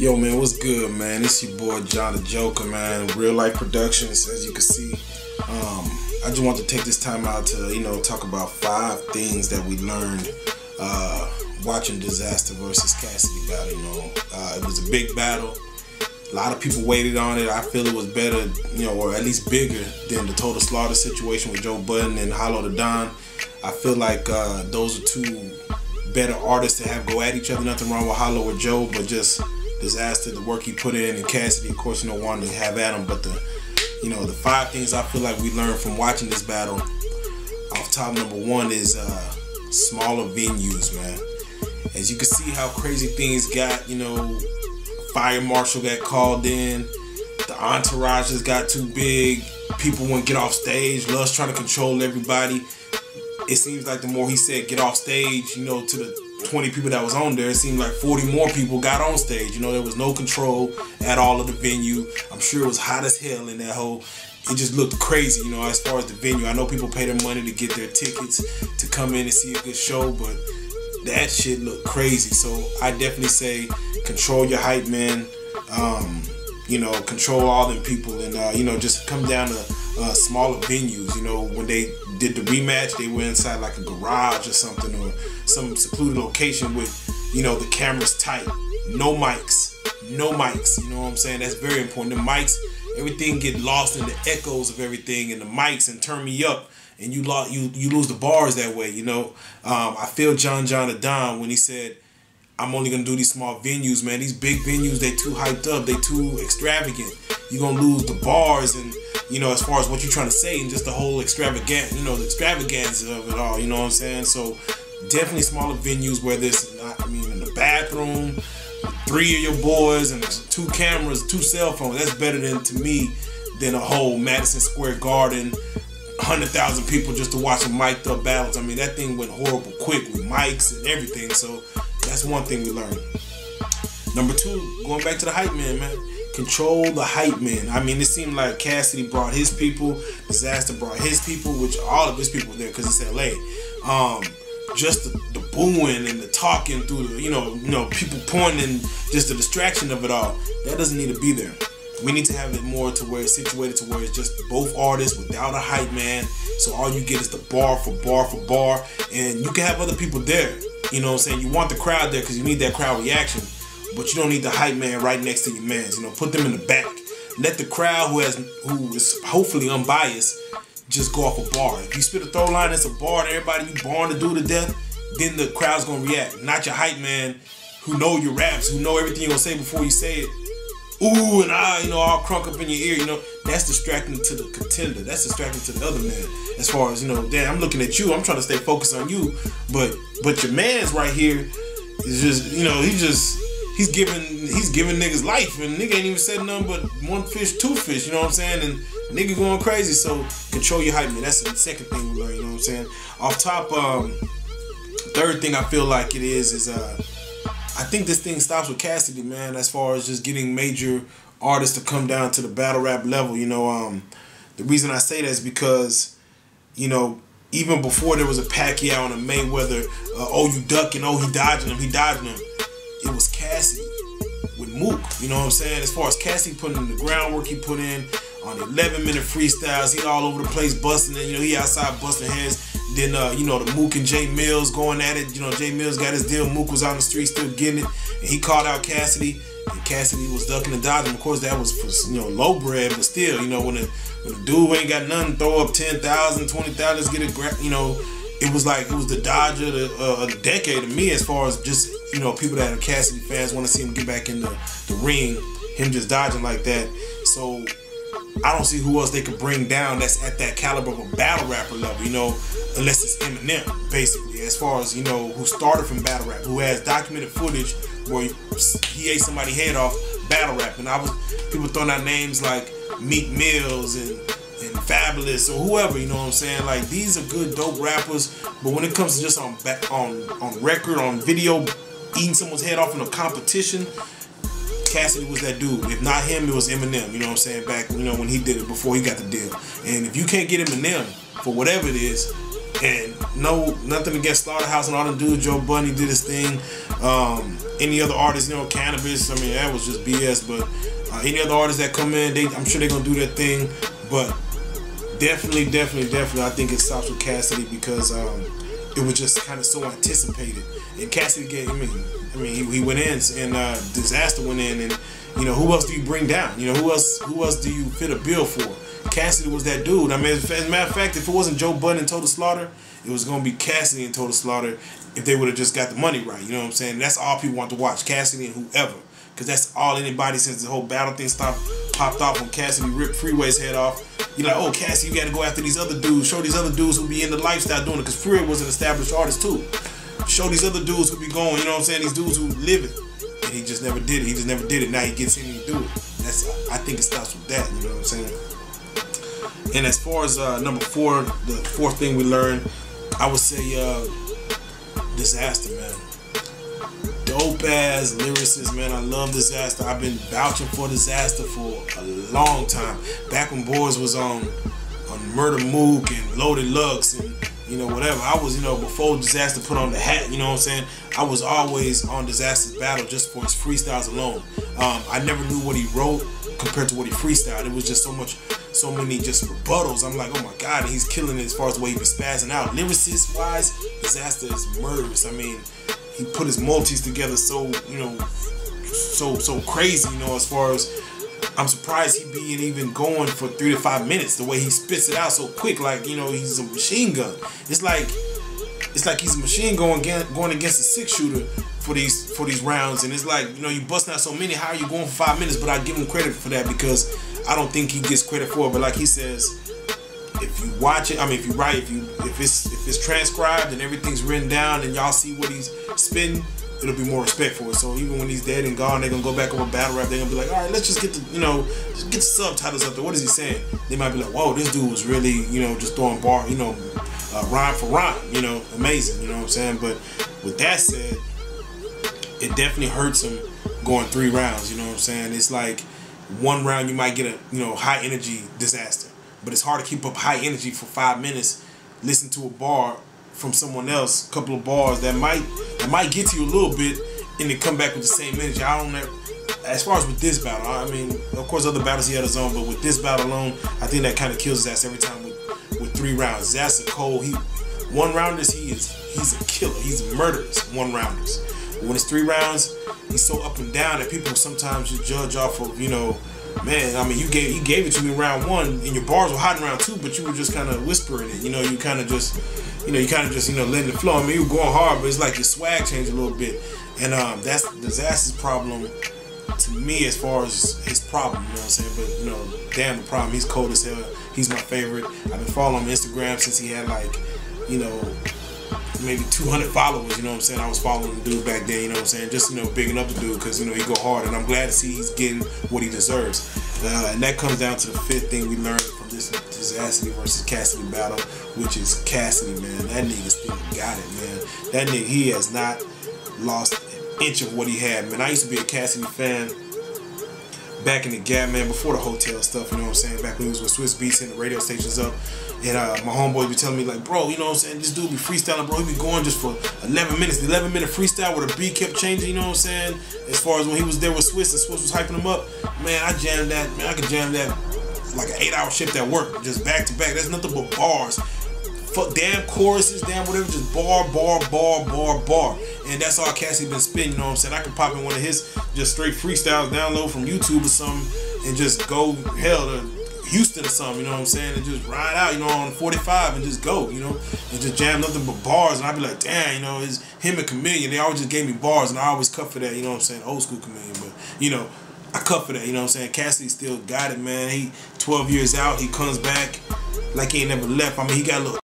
Yo, man, what's good, man? It's your boy John the Joker, man. Real Life Productions, as you can see. I just want to take this time out to, talk about 5 things that we learned watching Dizaster versus Cassidy battle. It was a big battle. A lot of people waited on it. I feel it was better, or at least bigger than the Total Slaughter situation with Joe Budden and Hollow the Don. I feel like those are 2 better artists to have go at each other. Nothing wrong with Hollow or Joe, but just Dizaster, the work he put in, and Cassidy, of course, wanted to have at him. But the 5 things I feel like we learned from watching this battle. Off top, number 1 is smaller venues, man. As you can see how crazy things got, fire marshal got called in, the entourages got too big, people wouldn't get off stage, Lush trying to control everybody. It seems like the more he said get off stage, to the 20 people that was on there, it seemed like 40 more people got on stage. There was no control at all of the venue. I'm sure it was hot as hell in that hole. It just looked crazy, as far as the venue. I know people pay their money to get their tickets to come in and see a good show, but that shit looked crazy. So I definitely say control your hype, man. Control all them people, and just come down to smaller venues. When they did the rematch, they were inside like a garage or something, or some secluded location with the cameras tight, no mics, you know what I'm saying? That's very important. The mics, everything get lost in the echoes of everything, and the mics, and turn me up, and you lose the bars that way. I feel John the Don when he said, I'm only gonna do these small venues, man. These big venues, they too hyped up, they too extravagant. You're gonna lose the bars, and as far as what you're trying to say, and just the whole the extravagance of it all, you know what I'm saying? So definitely smaller venues, whether it's in the bathroom, 3 of your boys, and 2 cameras, 2 cell phones. That's better to me than a whole Madison Square Garden, 100,000 people just to watch a mic'd up battles. That thing went horrible quick with mics and everything. So that's one thing we learned. Number 2, going back to the hype man, control the hype man. It seemed like Cassidy brought his people, Dizaster brought his people, which all of his people were there because it's LA. Just the booing and the talking through the, people pointing, just the distraction of it all, that doesn't need to be there. We need to have it more to where it's situated to where it's just both artists without a hype man. So all you get is the bar for bar for bar, and you can have other people there. You know what I'm saying? You want the crowd there because you need that crowd reaction, but you don't need the hype man right next to your mans. Put them in the back. Let the crowd who is hopefully unbiased just go off a bar. If you spit a throw line, it's a bar, and everybody you born to do to death, then the crowd's gonna react. Not your hype man who know your raps, who know everything you're gonna say before you say it. Ooh and all crunk up in your ear, that's distracting to the contender. That's distracting to the other man. As far as, damn, I'm looking at you, I'm trying to stay focused on you. But your man's right here is just, he's giving niggas life, and nigga ain't even said nothing but 1 fish, 2 fish, you know what I'm saying? And nigga going crazy, so control your hype, man. That's the second thing we learned, you know what I'm saying? Off top, third thing I feel like it is I think this thing stops with Cassidy, man, as far as just getting major artists to come down to the battle rap level. The reason I say that is because, even before there was a Pacquiao and a Mayweather, oh, you ducking, oh, he dodging him, it was Cassidy with Mook, you know what I'm saying? As far as Cassidy putting in the groundwork he put in on 11-minute freestyles, he all over the place busting it, he outside busting heads. Then, the Mook and Jay Mills going at it. Jay Mills got his deal. Mook was on the street still getting it. And he called out Cassidy. And Cassidy was ducking and dodging. Of course, that was for, low bread. But still, when the dude ain't got nothing, throw up 10,000, 20,000, let's get it, it was the dodger of the decade to me, as far as just, people that are Cassidy fans want to see him get back in the ring. Him just dodging like that. So I don't see who else they could bring down that's at that caliber of a battle rapper level, unless it's Eminem, basically, as far as, who started from battle rap, who has documented footage where he ate somebody's head off battle rap. And people throwing out names like Meek Mills and Fabulous or whoever, you know what I'm saying? Like, these are good, dope rappers, but when it comes to just on record, on video, eating someone's head off in a competition, Cassidy was that dude. If not him, it was Eminem, you know what I'm saying? Back, when he did it before he got the deal. And if you can't get Eminem for whatever it is, And no, nothing against Slaughterhouse and all them dudes. Joe Budden did his thing. Any other artists, you know, Cannabis, I mean, that was just BS. But any other artists that come in, I'm sure they're gonna do their thing. But definitely, I think it stops with Cassidy because it was just kind of so anticipated. And Cassidy gave, I mean, he went in, and Dizaster went in, and you know, who else do you bring down? You know, who else do you fit a bill for? Cassidy was that dude. I mean, as a matter of fact, if it wasn't Joe Budden and Total Slaughter, it was gonna be Cassidy and Total Slaughter if they would have just got the money right. You know what I'm saying? That's all people want to watch, Cassidy and whoever, because that's all anybody since the whole battle thing popped off when Cassidy ripped Freeway's head off. You're like, oh, Cassidy, you got to go after these other dudes. Show these other dudes who be in the lifestyle doing it, because Freeway was an established artist too. Show these other dudes who be going, you know what I'm saying? These dudes who live it. And he just never did it. He just never did it. Now he gets in and do it. I think it stops with that, you know what I'm saying? And as far as number 4, the fourth thing we learned, I would say Dizaster, man. Dope ass lyricist, man. I love Dizaster. I've been vouching for Dizaster for a long time. Back when boys was on Murder Mook and Loaded Lux and you know whatever. I was, you know, before Dizaster put on the hat, you know what I'm saying? I was always on Dizaster's battle just for his freestyles alone. I never knew what he wrote compared to what he freestyled. It was just so many just rebuttals. I'm like, oh my god, he's killing it as far as the way he be spazzing out. Lyricist wise, Dizaster is murderous. I mean, he put his multis together so, you know, so crazy, you know, as far as I'm surprised he be even going for 3 to 5 minutes the way he spits it out so quick, like, you know, he's a machine gun. It's like he's a machine gun going against a 6-shooter for these rounds, and it's like, you know, you busting out so many, how are you going for 5 minutes? But I give him credit for that because I don't think he gets credit for it. But like he says, if you watch it, I mean, if you write, if it's transcribed and everything's written down and y'all see what he's spitting, it'll be more respect for it. So even when he's dead and gone, they're gonna go back over battle rap. They're gonna be like, all right, let's just get the, you know, just get the subtitles up there. What is he saying? They might be like, whoa, this dude was really, you know, just throwing bar, you know, rhyme for rhyme, you know, amazing. You know what I'm saying? But with that said, it definitely hurts him going 3 rounds. You know what I'm saying? It's like 1 round you might get a, you know, high energy Dizaster, but it's hard to keep up high energy for 5 minutes. Listen to a bar from someone else, a couple of bars that might get to you a little bit, and then come back with the same energy. I don't know. As far as with this battle, I mean, of course, other battles he had his own, but with this battle alone, I think that kind of kills his ass every time with 3 rounds. Dizaster cold. He 1-rounders. He's a killer. He's murderous 1-rounders. But when it's 3 rounds, he's so up and down that people sometimes just judge off of, you know, man, I mean, he gave it to me round 1, and your bars were hot in round 2, but you were just kind of whispering it. You know, you kind of just, you know, letting it flow. I mean, you were going hard, but it's like your swag changed a little bit. And that's Dizaster's problem to me as far as his problem, you know what I'm saying? But, you know, damn the problem. He's cold as hell. He's my favorite. I've been following him on Instagram since he had, like, you know, maybe 200 followers, you know what I'm saying? I was following the dude back then, you know what I'm saying? Just, you know, bigging up the dude because, you know, he go hard, and I'm glad to see he's getting what he deserves. And that comes down to the 5th thing we learned from this Cassidy versus Cassidy battle, which is Cassidy, man. That nigga still got it, man. That nigga, he has not lost an inch of what he had, man. I used to be a Cassidy fan back in the Gap, man, before the hotel stuff, you know what I'm saying? Back when he was with Swiss Beats and the radio stations up. And my homeboy be telling me, like, bro, you know what I'm saying? This dude be freestyling, bro. He be going just for 11 minutes. The 11-minute freestyle where the beat kept changing, you know what I'm saying? As far as when he was there with Swiss and Swiss was hyping him up, man, I jammed that. Man, I could jam that like an 8-hour shift at work, just back to back. That's nothing but bars. Fuck, damn choruses, damn whatever, just bar. And that's all Cassidy been spitting, you know what I'm saying? I could pop in one of his just straight freestyles, download from YouTube or something, and just go, hell, to Houston or something, you know what I'm saying? And just ride out, you know, on 45 and just go, you know? And just jam nothing but bars. And I'd be like, damn, you know, it's him and Chameleon. They always just gave me bars, and I always cut for that, you know what I'm saying? Old school Chameleon, but, you know, I cut for that, you know what I'm saying? Cassidy still got it, man. He 12 years out, he comes back like he ain't never left. I mean, he got a little